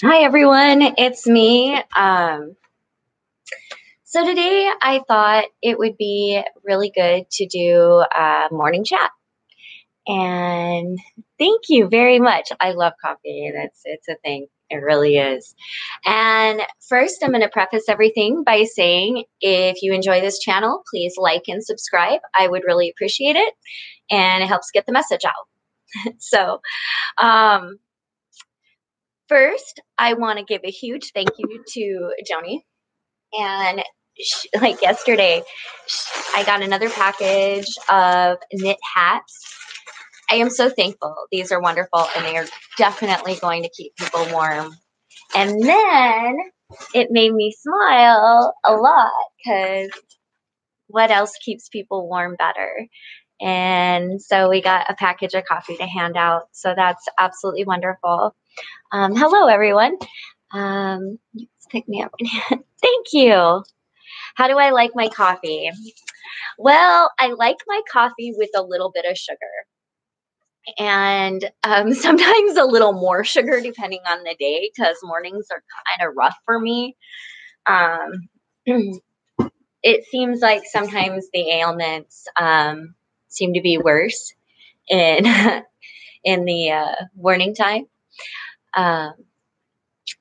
Hi everyone, it's me. So today I thought it would be really good to do a morning chat. And thank you very much. I love coffee. It's a thing. It really is. And first, I'm going to preface everything by saying if you enjoy this channel, please like and subscribe. I would really appreciate it, and it helps get the message out. So, um, first, I want to give a huge thank you to Joni. And like yesterday, I got another package of knit hats. I am so thankful. These are wonderful, and they are definitely going to keep people warm. And then it made me smile a lot because what else keeps people warm better? And so we got a package of coffee to hand out. So that's absolutely wonderful. Hello, everyone. Let's pick me up. Thank you. How do I like my coffee? Well, I like my coffee with a little bit of sugar and sometimes a little more sugar depending on the day because mornings are kind of rough for me. Um, it seems like sometimes the ailments seem to be worse in in the morning time. Um,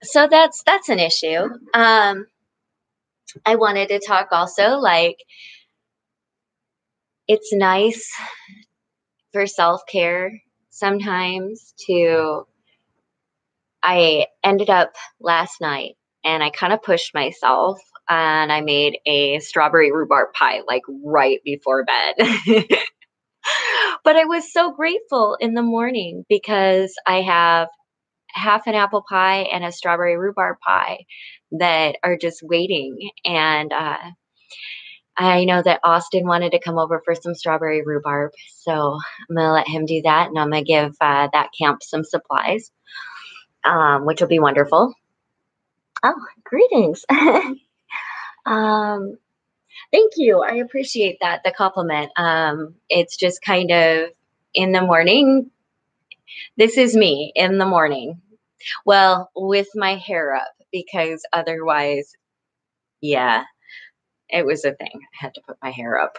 so that's an issue. I wanted to talk also like it's nice for self-care sometimes to I ended up last night and I kind of pushed myself and I made a strawberry rhubarb pie like right before bed. But I was so grateful in the morning because I have half an apple pie and a strawberry rhubarb pie that are just waiting. And I know that Austin wanted to come over for some strawberry rhubarb. So I'm going to let him do that. And I'm going to give that camp some supplies, which will be wonderful. Oh, greetings. um, Thank you. I appreciate that, the compliment. It's just kind of in the morning. This is me in the morning. Well, with my hair up, because otherwise, yeah, it was a thing. I had to put my hair up.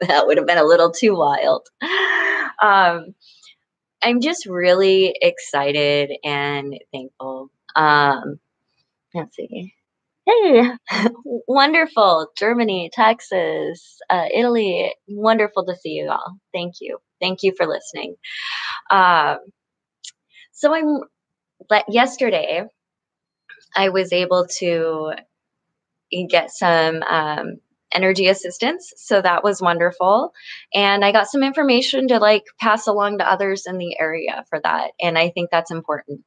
That would have been a little too wild. Um, I'm just really excited and thankful. Let's see. Hey, wonderful. Germany, Texas, Italy. Wonderful to see you all. Thank you. Thank you for listening. Um, so yesterday, I was able to get some energy assistance. So that was wonderful. And I got some information to like pass along to others in the area for that. And I think that's important.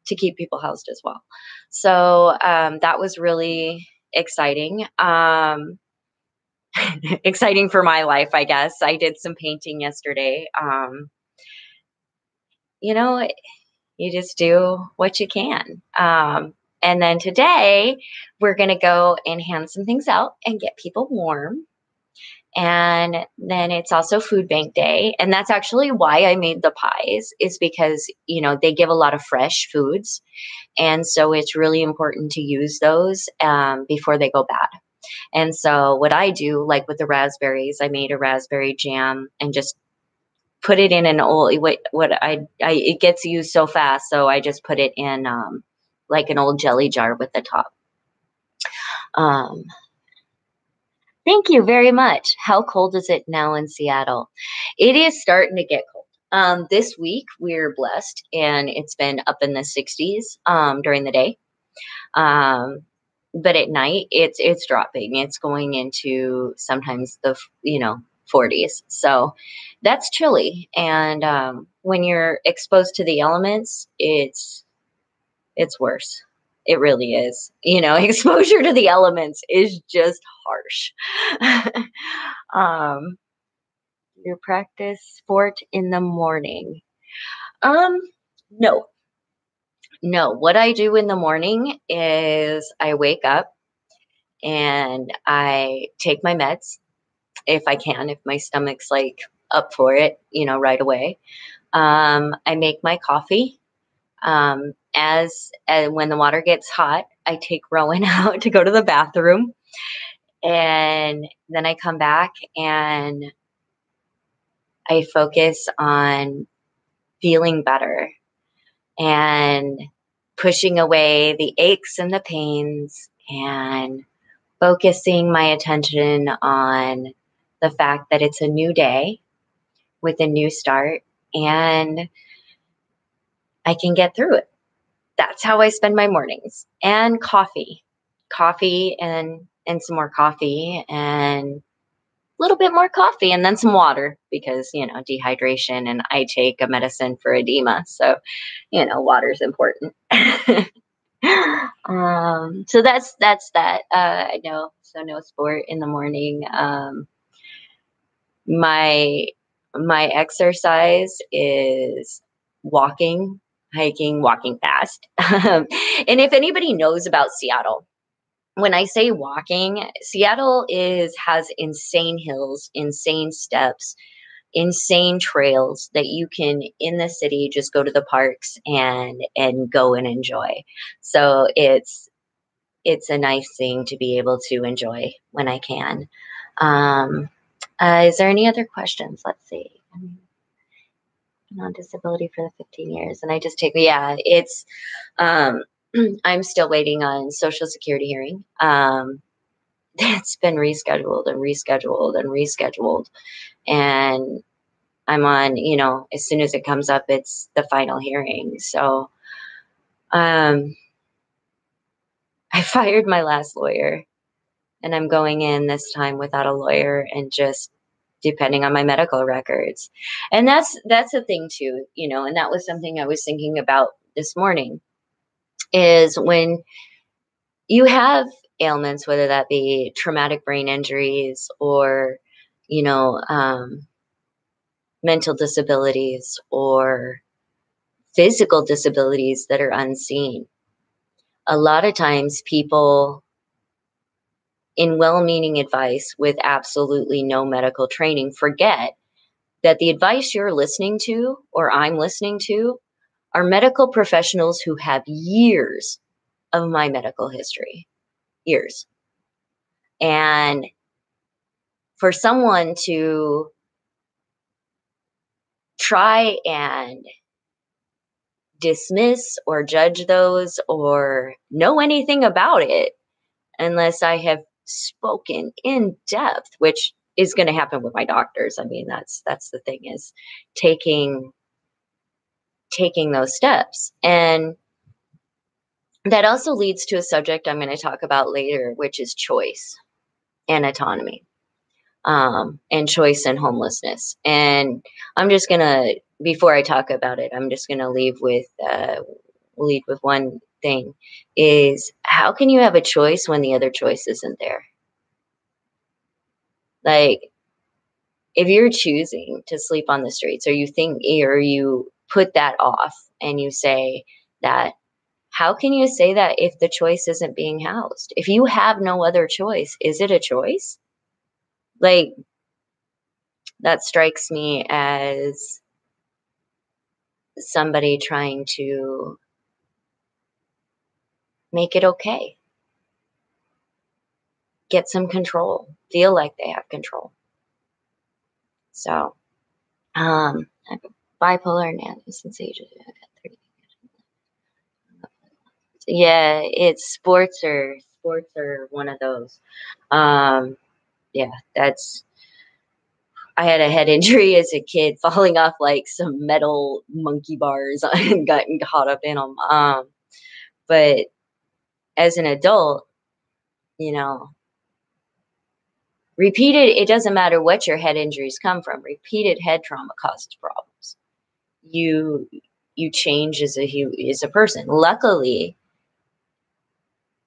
To keep people housed as well. So that was really exciting. Exciting for my life, I guess. I did some painting yesterday. You know, you just do what you can. And then today, we're going to go and hand some things out and get people warm. And then it's also food bank day. And that's actually why I made the pies is because, they give a lot of fresh foods. And so it's really important to use those before they go bad. And so what I do, like with the raspberries, I made a raspberry jam and just put it in an old, it gets used so fast. So I just put it in like an old jelly jar with the top. Um, Thank you very much. How cold is it now in Seattle? It is starting to get cold. This week we're blessed and it's been up in the 60s during the day. But at night it's dropping. It's going into sometimes the 40s. So that's chilly. And when you're exposed to the elements, it's worse. It really is. Exposure to the elements is just harsh. um, you practice sport in the morning. Um, no. No, what I do in the morning is I wake up and I take my meds if I can, if my stomach's like up for it, right away. I make my coffee. As when the water gets hot, I take Rowan out to go to the bathroom, and then I come back and I focus on feeling better and pushing away the aches and the pains and focusing my attention on the fact that it's a new day with a new start and I can get through it. That's how I spend my mornings. And coffee. Coffee and some more coffee and a little bit more coffee and then some water because, dehydration and I take a medicine for edema. So, water's important. So that's that. I know. So no sport in the morning. My my exercise is walking, hiking, walking fast. And if anybody knows about Seattle, when I say walking, Seattle is has insane hills, insane steps, insane trails that you can in the city just go to the parks and go and enjoy. So it's a nice thing to be able to enjoy when I can. Um, is there any other questions? Let's see. Been on disability for the 15 years, and I just take yeah. It's um, I'm still waiting on Social Security hearing. It's been rescheduled and rescheduled and rescheduled, and I'm on. As soon as it comes up, it's the final hearing. So um, I fired my last lawyer and I'm going in this time without a lawyer and just depending on my medical records. And that's the thing too, and that was something I was thinking about this morning is when you have ailments, whether that be traumatic brain injuries or, you know, um, mental disabilities or physical disabilities that are unseen. A lot of times people in well-meaning advice with absolutely no medical training forget that the advice you're listening to or I'm listening to are medical professionals who have years of my medical history, years. And for someone to try and dismiss or judge those or know anything about it unless I have spoken in depth, which is going to happen with my doctors. I mean, that's the thing is taking those steps. And that also leads to a subject I'm going to talk about later, which is choice and autonomy, and choice and homelessness. And I'm just going to, before I talk about it, I'm just going to lead with one thing is how can you have a choice when the other choice isn't there? Like, if you're choosing to sleep on the streets or you put that off and you say that, how can you say that if the choice isn't being housed? If you have no other choice, is it a choice? Like, that strikes me as somebody trying to make it okay, get some control, feel like they have control. So, I have bipolar and sensation. Yeah, it's sports are one of those. Um, yeah, that's I had a head injury as a kid, falling off like some metal monkey bars and gotten caught up in them. But as an adult, you know, it doesn't matter what your head injuries come from. Repeated head trauma causes problems. You you change as a person. Luckily,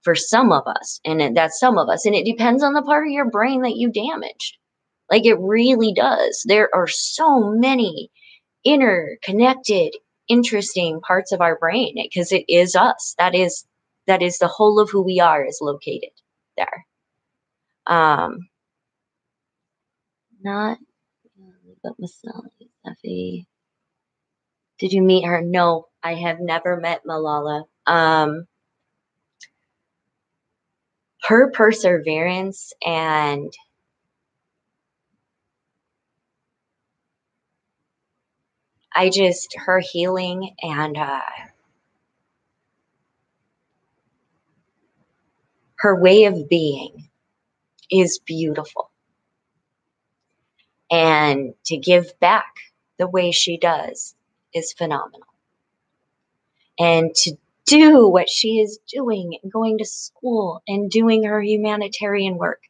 for some of us, that's some of us, and it depends on the part of your brain that you damaged. Like it really does. There are so many interconnected, interesting parts of our brain because it is us. That is the whole of who we are is located there. Um, not but Miss Effie. Did you meet her? No, I have never met Malala. Her perseverance and her healing and her way of being is beautiful. And to give back the way she does is phenomenal. And to do what she is doing, going to school and doing her humanitarian work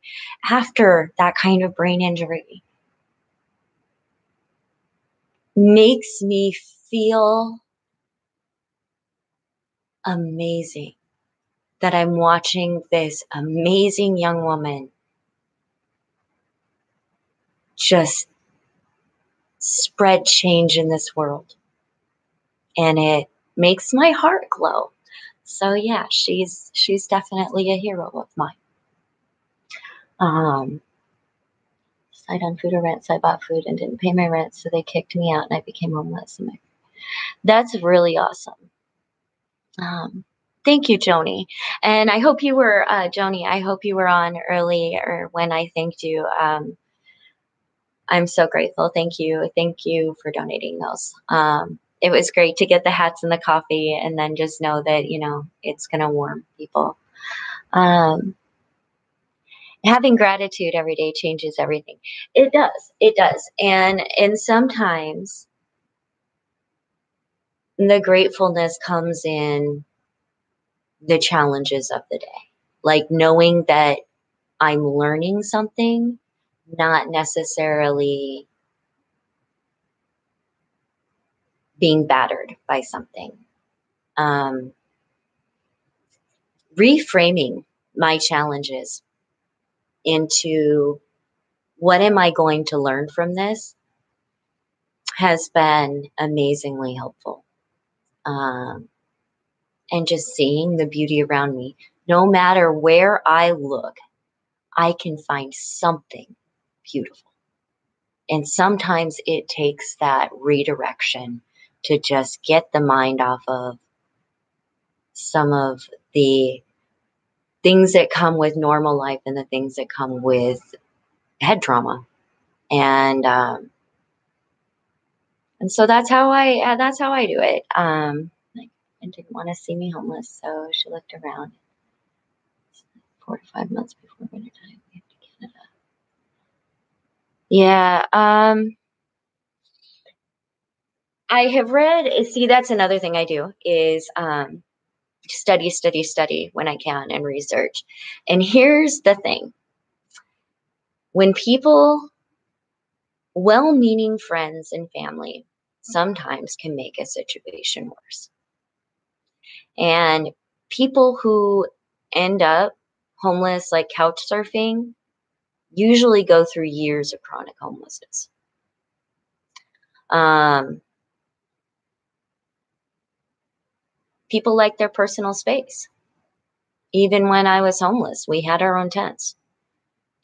after that kind of brain injury makes me feel amazing that I'm watching this amazing young woman just spread change in this world. And it makes my heart glow. So yeah, she's definitely a hero of mine. Side on food or rent, so I bought food and didn't pay my rent, so they kicked me out and I became homeless. And that's really awesome. Thank you, Joni. And I hope you were, Joni, I hope you were on early or when I thanked you. I'm so grateful. Thank you. Thank you for donating those. It was great to get the hats and the coffee and then just know that, it's going to warm people. Having gratitude every day changes everything. It does. It does. And sometimes the gratefulness comes in the challenges of the day. Like knowing that I'm learning something, not necessarily being battered by something. Reframing my challenges into what am I going to learn from this has been amazingly helpful. And just seeing the beauty around me, no matter where I look, I can find something beautiful. And sometimes it takes that redirection to just get the mind off of some of the things that come with normal life and the things that come with head trauma. And so that's how I do it. Like, I didn't want to see me homeless, so she looked around. 4 to 5 months before winter time, we have to Canada. Yeah. I have read. See, that's another thing I do is study when I can and research. And here's the thing: when people, well-meaning friends and family, sometimes can make a situation worse. And people who end up homeless, like couch surfing, usually go through years of chronic homelessness. People like their personal space. Even when I was homeless, we had our own tents.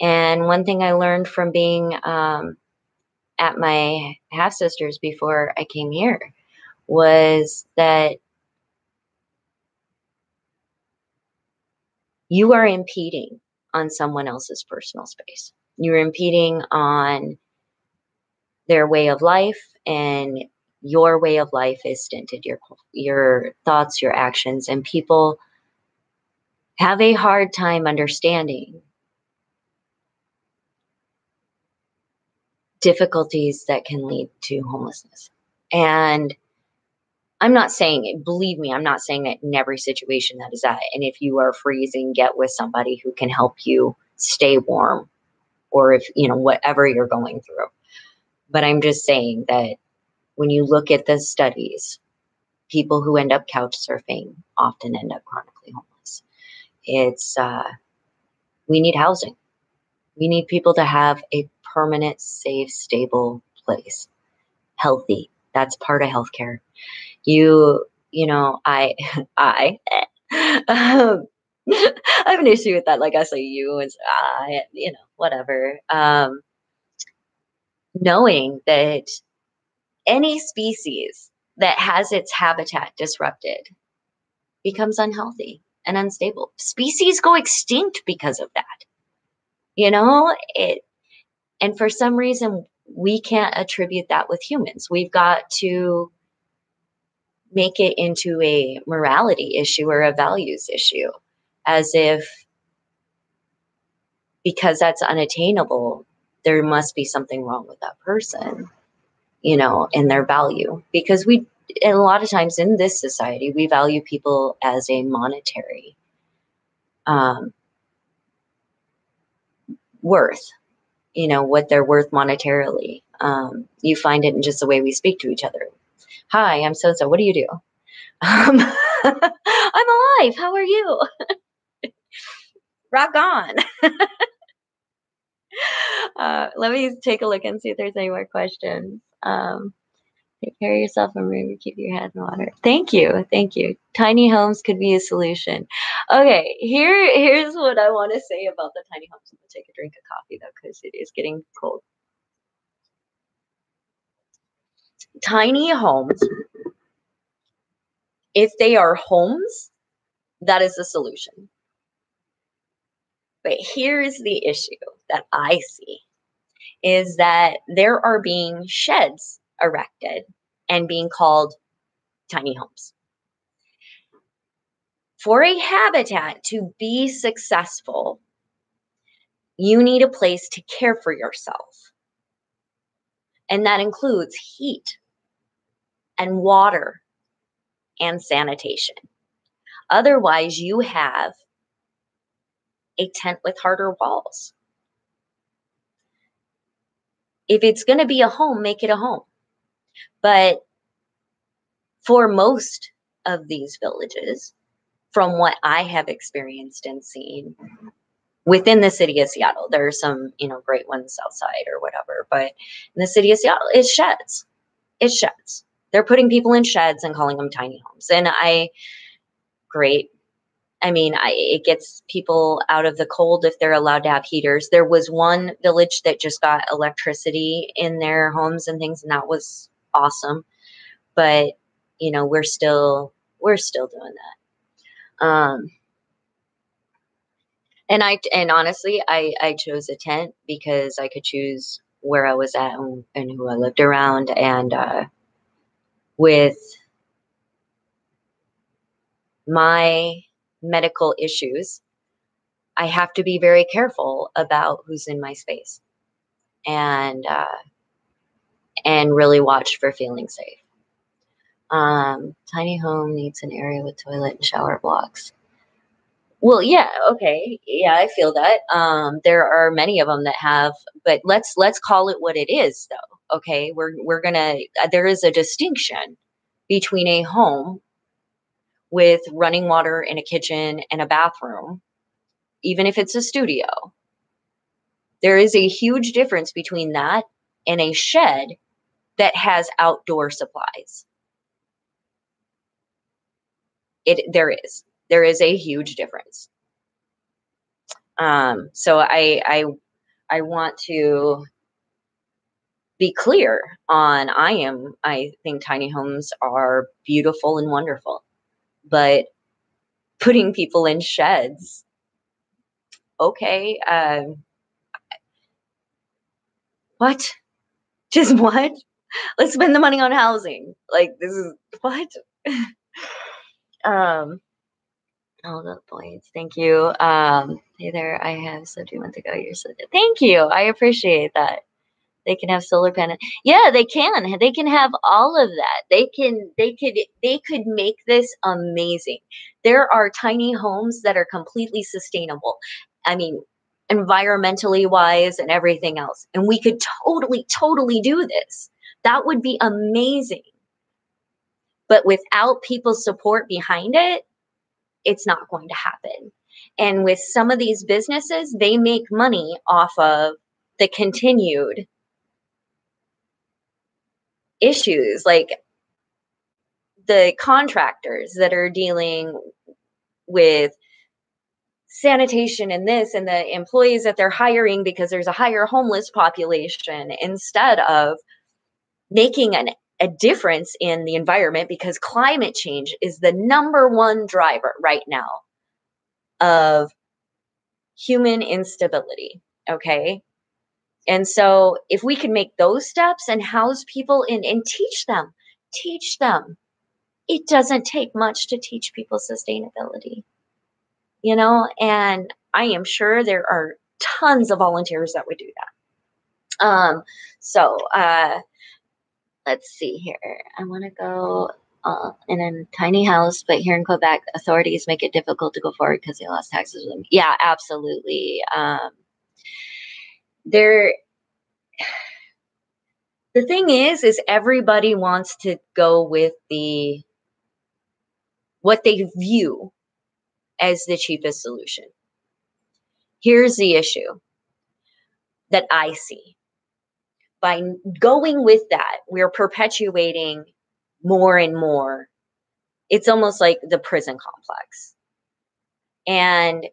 And one thing I learned from being at my half sisters before I came here was that you are impeding on someone else's personal space. You're impeding on their way of life, and your way of life is stinted. Your thoughts, your actions, and people have a hard time understanding difficulties that can lead to homelessness. And I'm not saying it, believe me, I'm not saying that in every situation that is that. And if you are freezing, get with somebody who can help you stay warm, or if, whatever you're going through. But I'm just saying that when you look at the studies, people who end up couch surfing often end up chronically homeless. It's, we need housing. We need people to have a permanent, safe, stable place. Healthy. That's part of healthcare. I I have an issue with that. Like I say, you and I, whatever. Knowing that any species that has its habitat disrupted becomes unhealthy and unstable. Species go extinct because of that. It and for some reason we can't attribute that with humans. We've got to make it into a morality issue or a values issue, as if because that's unattainable, there must be something wrong with that person, and their value. Because a lot of times in this society, we value people as a monetary worth, what they're worth monetarily. You find it in just the way we speak to each other. Hi, I'm so-and-so. What do you do? I'm alive. How are you? Rock on. Let me take a look and see if there's any more questions. Take care of yourself and remember to keep your head in the water. Thank you. Thank you. Tiny homes could be a solution. Okay, here's what I want to say about the tiny homes. I'm going to take a drink of coffee, though, because it is getting cold. Tiny homes, if they are homes, that is the solution. But here's the issue that I see is that there are being sheds erected and being called tiny homes. For a habitat to be successful, you need a place to care for yourself. And that includes heat and water and sanitation. Otherwise, you have a tent with harder walls. If it's going to be a home, make it a home. But for most of these villages, from what I have experienced and seen within the city of Seattle, there are some, great ones outside or whatever, but in the city of Seattle, it's sheds. It's sheds. They're putting people in sheds and calling them tiny homes. And great. I mean, it gets people out of the cold if they're allowed to have heaters. There was one village that just got electricity in their homes and things, and that was awesome. But, we're still doing that. And honestly, I chose a tent because I could choose where I was at and who I lived around. And with my medical issues, I have to be very careful about who's in my space and really watch for feeling safe. Tiny home needs an area with toilet and shower blocks. Well, yeah, okay. Yeah, I feel that. There are many of them that have, but let's call it what it is though. Okay. There is a distinction between a home with running water and a kitchen and a bathroom, even if it's a studio. There is a huge difference between that and a shed that has outdoor supplies. There is a huge difference. So I want to be clear on, I think tiny homes are beautiful and wonderful, but putting people in sheds, okay, what? Just what? Let's spend the money on housing. Like, this is what? All the points. Thank you. Hey there, I have so 2 months ago. You're so good. Thank you. I appreciate that. They can have solar panel. Yeah, they can. They can have all of that. They could make this amazing. There are tiny homes that are completely sustainable. I mean, environmentally wise and everything else. And we could totally do this. That would be amazing. But without people's support behind it, it's not going to happen. And with some of these businesses, they make money off of the continued issues, like the contractors that are dealing with sanitation and this, and the employees that they're hiring because there's a higher homeless population, instead of making a difference in the environment, because climate change is the number one driver right now of human instability. Okay. And so if we can make those steps and house people and teach them, it doesn't take much to teach people sustainability, and I am sure there are tons of volunteers that would do that. So let's see here. I want to go in a tiny house, but here in Quebec, authorities make it difficult to go forward because they lost taxes. Yeah, absolutely. There, the thing is everybody wants to go with what they view as the cheapest solution. Here's the issue that I see. By going with that, we're perpetuating more and more. It's almost like the prison complex. And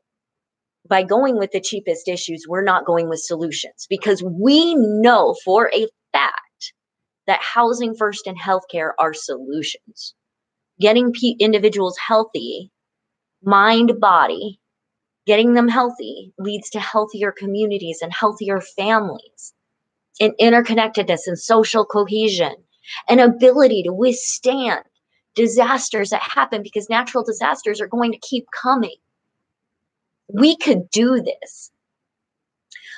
by going with the cheapest issues, we're not going with solutions, because we know for a fact that housing first and healthcare are solutions. Getting individuals healthy, mind, body, getting them healthy leads to healthier communities and healthier families, and interconnectedness and social cohesion, and ability to withstand disasters that happen, because natural disasters are going to keep coming. We could do this.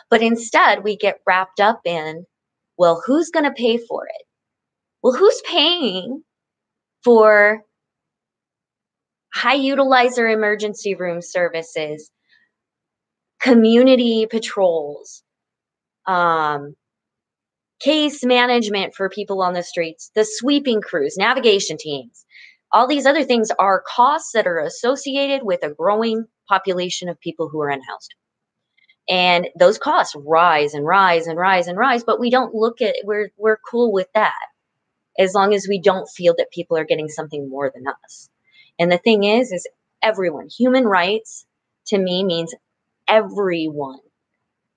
But instead, we get wrapped up in, well, who's going to pay for it? Well, who's paying for high utilizer emergency room services, community patrols, case management for people on the streets, the sweeping crews, navigation teams? All these other things are costs that are associated with a growing population of people who are unhoused. And those costs rise and rise and rise and rise, but we don't look at, we're cool with that, as long as we don't feel that people are getting something more than us. And the thing is everyone, human rights to me means everyone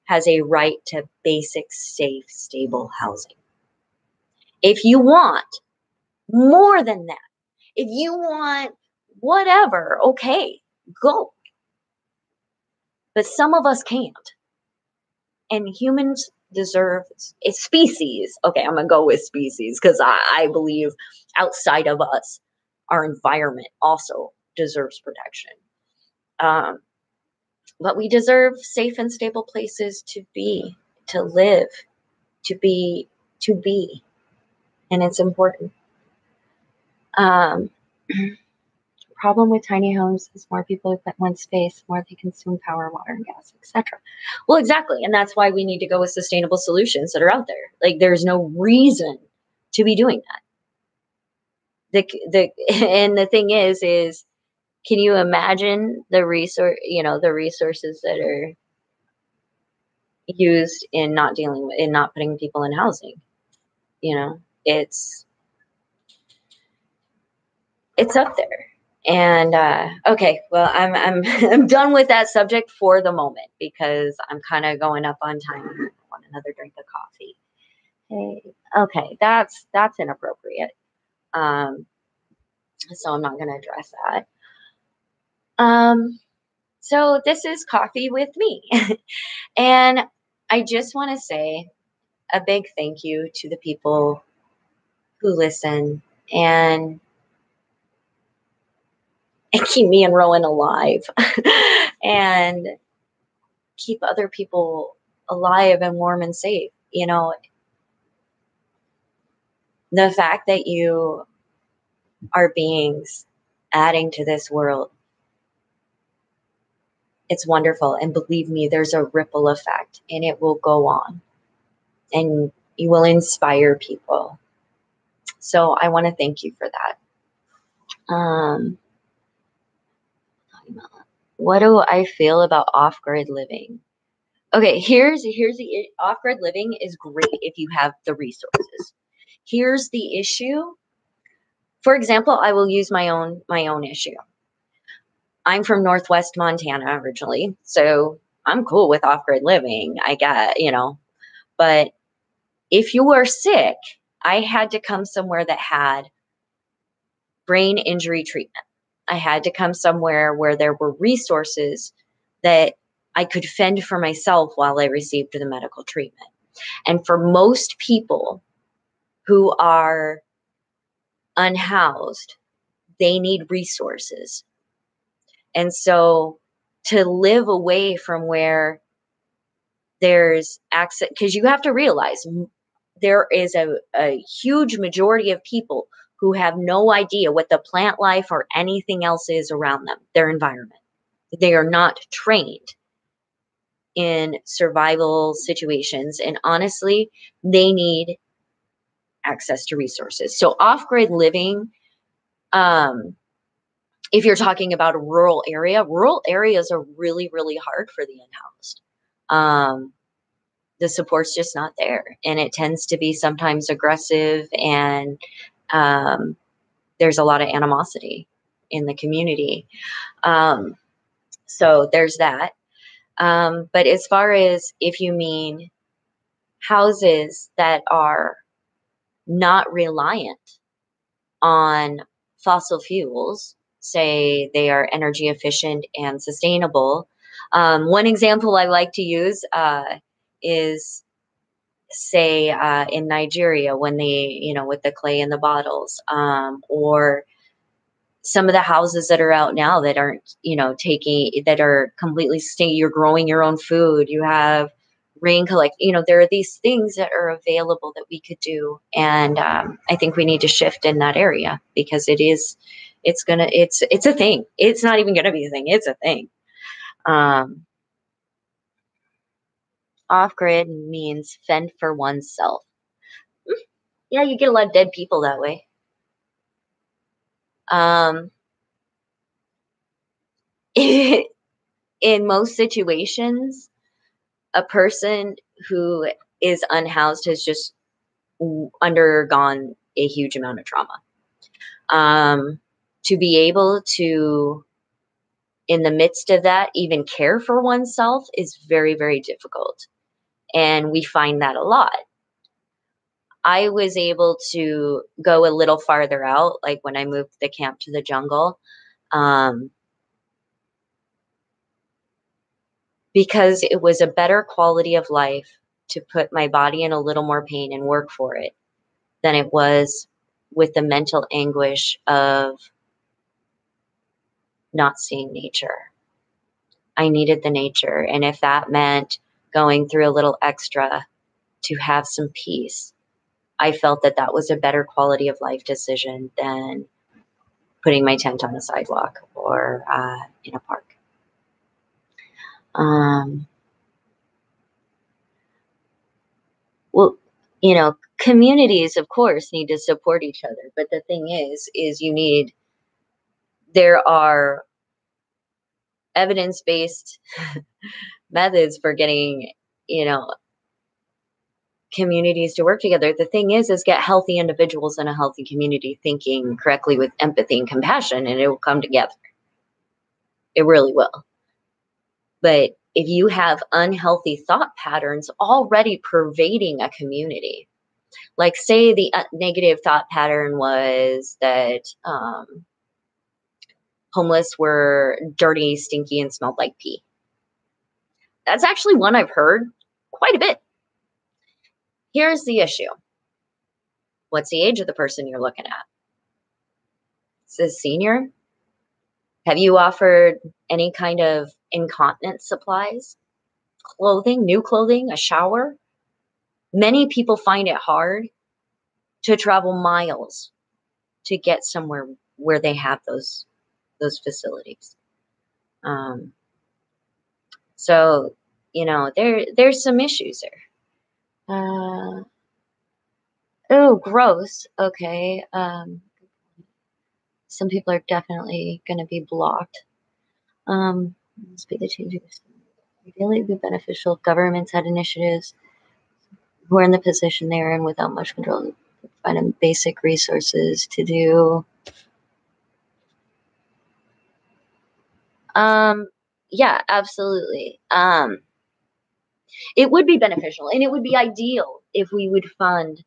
has a right to basic, safe, stable housing. If you want more than that, if you want whatever, okay, go. But some of us can't. And humans deserve a species. Okay, I'm going to go with species, because I believe outside of us, our environment also deserves protection. But we deserve safe and stable places to be, to live, to be. And it's important. Problem with tiny homes is more people at one space, more they consume power, water, and gas, etc. Well, exactly. And that's why we need to go with sustainable solutions that are out there. Like, there's no reason to be doing that. And the thing is can you imagine the resources that are used in not putting people in housing? It's up there. And okay, well, I'm I'm done with that subject for the moment, because I'm kind of going up on time. I want another drink of coffee. Hey, okay, that's inappropriate. So I'm not going to address that. So this is Coffee with Me, and I just want to say a big thank you to the people who listen and keep me and Rowan alive, and keep other people alive and warm and safe. The fact that you are beings adding to this world, it's wonderful. And believe me, there's a ripple effect, and it will go on, and you will inspire people. So I want to thank you for that. What do I feel about off-grid living? Okay, here's the off-grid living is great if you have the resources. Here's the issue. For example, I will use my own issue. I'm from Northwest Montana originally, so I'm cool with off-grid living. I got, but if you are sick, I had to come somewhere that had brain injury treatment. I had to come somewhere where there were resources that I could fend for myself while I received the medical treatment. And for most people who are unhoused, they need resources. And so to live away from where there's access, because you have to realize there is a huge majority of people who have no idea what the plant life or anything else is around them, their environment. They are not trained in survival situations. And honestly, they need access to resources. So off grid living, um, if you're talking about a rural areas are really, really hard for the unhoused. The support's just not there. And it tends to be sometimes aggressive, and um, there's a lot of animosity in the community. Um, so there's that. But as far as if you mean houses that are not reliant on fossil fuels, say they are energy efficient and sustainable. One example I like to use is, say, in Nigeria, when they, with the clay in the bottles, or some of the houses that are out now that aren't, that are completely you're growing your own food, you have rain collect, there are these things that are available that we could do. And I think we need to shift in that area, because it's a thing. It's not even gonna be a thing, it's a thing. Off grid means fend for oneself. Yeah, you get a lot of dead people that way. Um, in most situations, a person who is unhoused has just undergone a huge amount of trauma. To be able to, in the midst of that, even care for oneself is very, very difficult. And we find that a lot. I was able to go a little farther out, like when I moved the camp to the jungle, um, because it was a better quality of life to put my body in a little more pain and work for it than it was with the mental anguish of not seeing nature. I needed the nature. And if that meant going through a little extra to have some peace, I felt that that was a better quality of life decision than putting my tent on a sidewalk or in a park. Um, well, communities, of course, need to support each other. But the thing is there are evidence-based methods for getting, you know, communities to work together. The thing is get healthy individuals in a healthy community thinking correctly with empathy and compassion, and it will come together. It really will. But if you have unhealthy thought patterns already pervading a community, like say the negative thought pattern was that homeless were dirty, stinky, and smelled like pee. That's actually one I've heard quite a bit. Here's the issue. What's the age of the person you're looking at? Is this senior? Have you offered any kind of incontinence supplies, clothing, new clothing, a shower? Many people find it hard to travel miles to get somewhere where they have those facilities. Um, so there's some issues there. Oh, gross. Okay. Some people are definitely going to be blocked. Must be the changes. Ideally, it would be beneficial if governments had initiatives who are in the position they are in without much control, find them basic resources to do. Yeah, absolutely. It would be beneficial, and it would be ideal if we would fund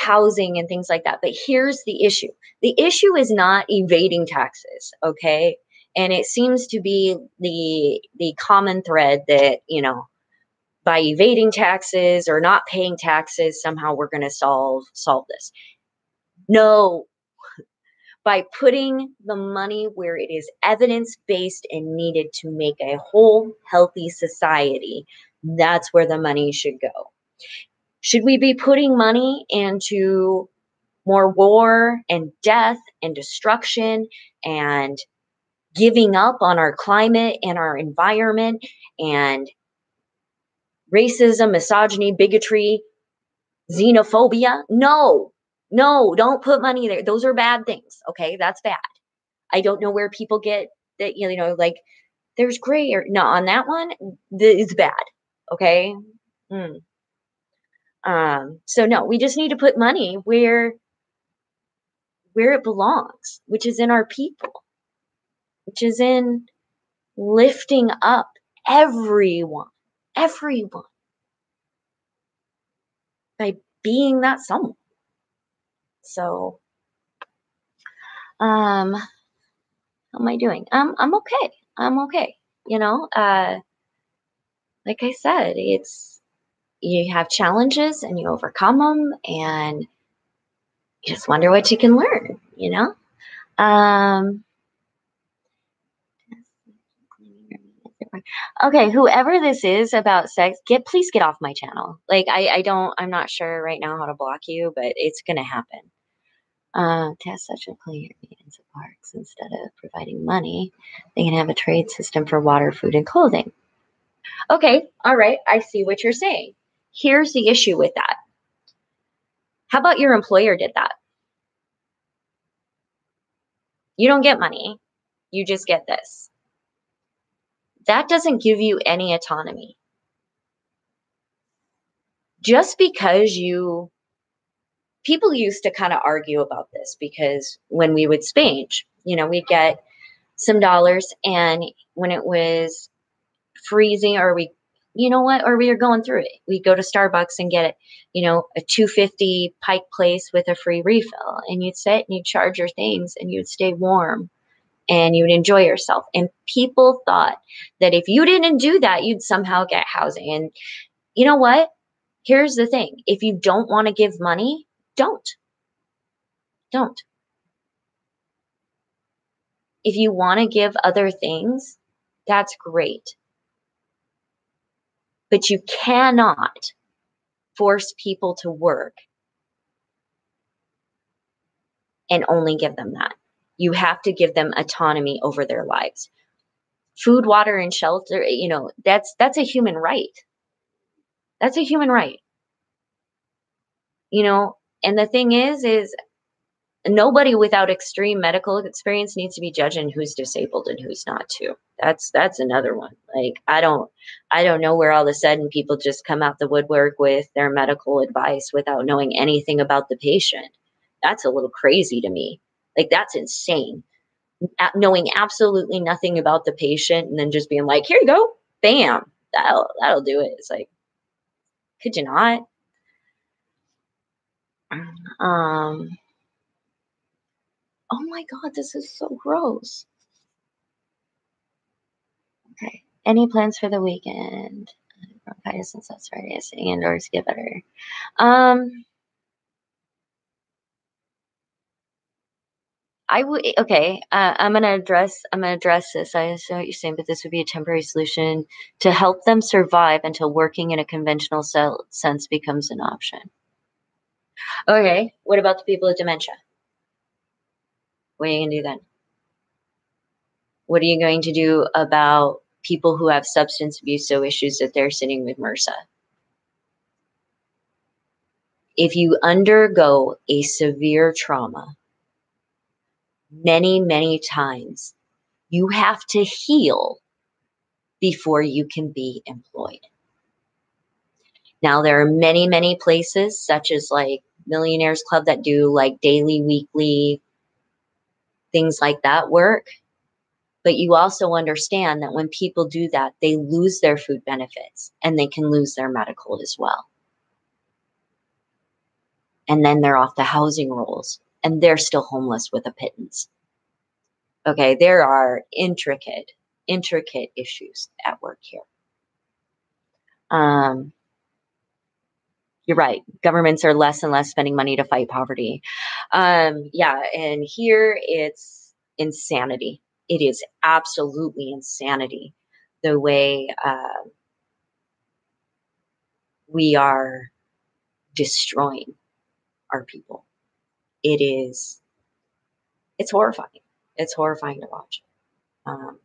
housing and things like that. But here's the issue. The issue is not evading taxes, okay? And it seems to be the common thread that, by evading taxes or not paying taxes, somehow we're going to solve this. No, by putting the money where it is evidence-based and needed to make a whole healthy society, that's where the money should go. Should we be putting money into more war and death and destruction and giving up on our climate and our environment and racism, misogyny, bigotry, xenophobia? No, no, don't put money there. Those are bad things. Okay, that's bad. I don't know where people get that, like there's gray or no on that one. It's bad. Okay. Mm. So no, we just need to put money where it belongs, which is in our people, which is in lifting up everyone by being that someone. So, how am I doing? I'm okay. I'm okay. Like I said, it's you have challenges and you overcome them, and you just wonder what you can learn. Um, okay, whoever this is about sex, please get off my channel. Like I'm not sure right now how to block you, but it's gonna happen. Test such a clean maintenance of parks instead of providing money. They can have a trade system for water, food, and clothing. Okay, all right, I see what you're saying. Here's the issue with that. How about your employer did that? You don't get money, you just get this. That doesn't give you any autonomy. Just because people used to kind of argue about this because when we would spange, we'd get some dollars, and when it was freezing or we were going through it, we'd go to Starbucks and get a 250 Pike Place with a free refill, and you'd sit and you'd charge your things and you'd stay warm and you would enjoy yourself. And people thought that if you didn't do that, you'd somehow get housing. And you know what? Here's the thing. If you don't want to give money, don't. Don't. If you want to give other things, that's great. But you cannot force people to work and only give them that. You have to give them autonomy over their lives. Food, water, and shelter, that's a human right. That's a human right. And the thing is nobody without extreme medical experience needs to be judging who's disabled and who's not too. That's another one. Like I don't know where all of a sudden people just come out the woodwork with their medical advice without knowing anything about the patient. That's a little crazy to me. Like that's insane. Knowing absolutely nothing about the patient and then just being like, here you go, bam, that'll do it. It's like, could you not? Um, oh my God, this is so gross. Okay. Any plans for the weekend? Bronchitis since that's Friday. Sitting indoors get better. I would okay. I'm gonna address this. I understand what you're saying, but this would be a temporary solution to help them survive until working in a conventional sense becomes an option. Okay. What about the people with dementia? What are you gonna do then? What are you going to do about people who have substance abuse issues that they're sitting with MRSA? If you undergo a severe trauma, many, many times, you have to heal before you can be employed. Now, there are many, many places, such as like Millionaires Club, that do like daily, weekly, things like that work. But you also understand that when people do that, they lose their food benefits and they can lose their medical as well. and then they're off the housing rolls, and they're still homeless with a pittance. Okay, there are intricate issues at work here. Um, you're right. Governments are less and less spending money to fight poverty. Yeah, and here it's insanity. It is absolutely insanity the way we are destroying our people. It is, it's horrifying. It's horrifying to watch. Um,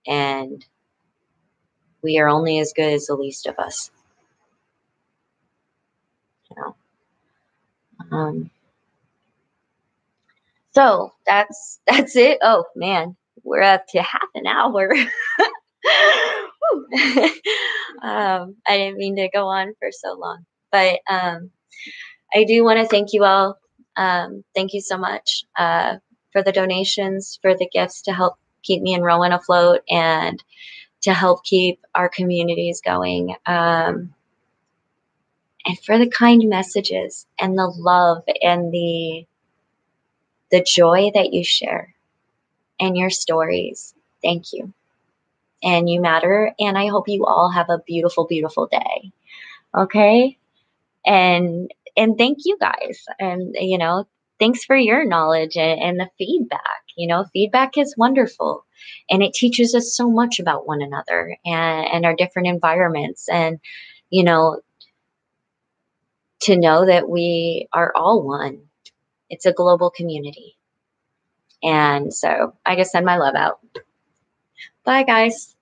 and we are only as good as the least of us, you know. Um, so that's it. Oh man, we're up to half an hour. Whew. I didn't mean to go on for so long, but I do want to thank you all. Thank you so much for the donations, for the gifts to help keep me and Rowan afloat, and to help keep our communities going. And for the kind messages and the love and the joy that you share and your stories. Thank you. And you matter. And I hope you all have a beautiful, beautiful day. Okay. And thank you guys. And thanks for your knowledge and the feedback. Feedback is wonderful, and it teaches us so much about one another and our different environments. And you know, to know that we are all one. It's a global community. And so I just send my love out. Bye, guys.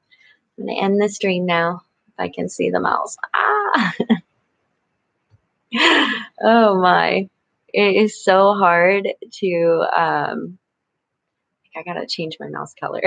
I'm going to end the stream now. If I can see the mouse. Ah! Oh, my. It is so hard to, I got to change my mouse color.